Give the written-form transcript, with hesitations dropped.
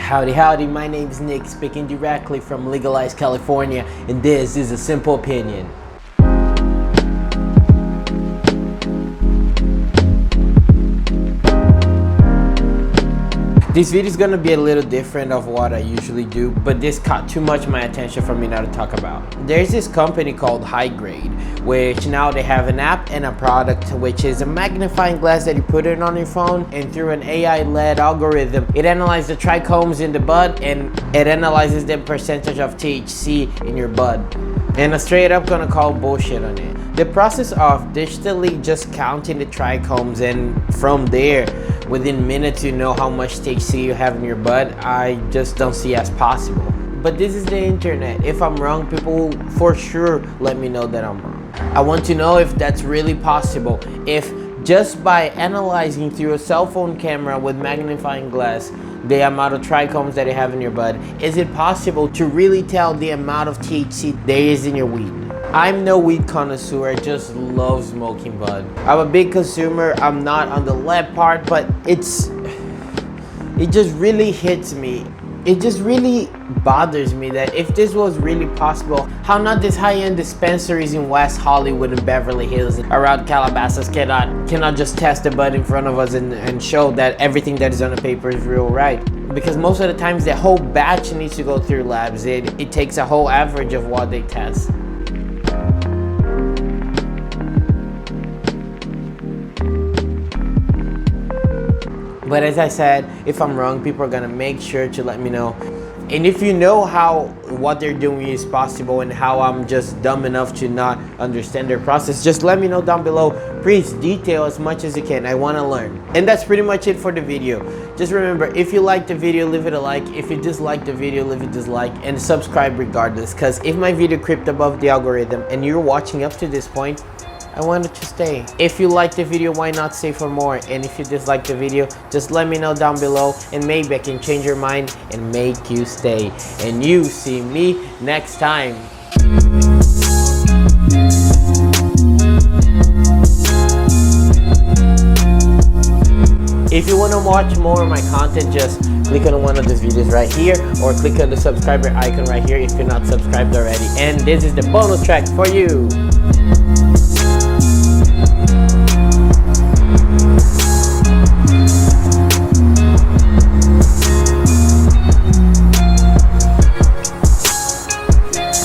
Howdy, my name is Nick, speaking directly from legalized California, and this is a simple opinion. This video is gonna be a little different of what I usually do, but this caught too much my attention for me not to talk about. There's this company called HiGrade, which now they have an app and a product, which is a magnifying glass that you put it on your phone, and through an AI-led algorithm, it analyzes the trichomes in the bud, and it analyzes the percentage of THC in your bud. And I'm straight up gonna call bullshit on it. The process of digitally just counting the trichomes, and from there, within minutes you know how much THC you have in your bud, I just don't see as possible. But this is the internet. If I'm wrong, people will for sure let me know that I'm wrong. I want to know if that's really possible. If just by analyzing through a cell phone camera with magnifying glass the amount of trichomes that you have in your bud, is it possible to really tell the amount of THC there is in your weed? I'm no weed connoisseur, I just love smoking bud. I'm a big consumer, I'm not on the lab part, but it just really hits me. It just really bothers me that if this was really possible, how not these high-end dispensaries in West Hollywood and Beverly Hills and around Calabasas cannot just test the bud in front of us and show that everything that is on the paper is real, right? Because most of the times the whole batch needs to go through labs. It takes a whole average of what they test. But as I said, if I'm wrong, people are gonna make sure to let me know. And if you know how what they're doing is possible and how I'm just dumb enough to not understand their process, just let me know down below. Please detail as much as you can. I wanna learn. And that's pretty much it for the video. Just remember, if you liked the video, leave it a like. If you disliked the video, leave a dislike, and subscribe regardless. Cause if my video creeped above the algorithm and you're watching up to this point, I wanted to stay. If you liked the video, why not stay for more? And if you disliked the video, just let me know down below, and maybe I can change your mind and make you stay. And you see me next time. If you want to watch more of my content, just click on one of these videos right here, or click on the subscriber icon right here if you're not subscribed already. And this is the bonus track for you.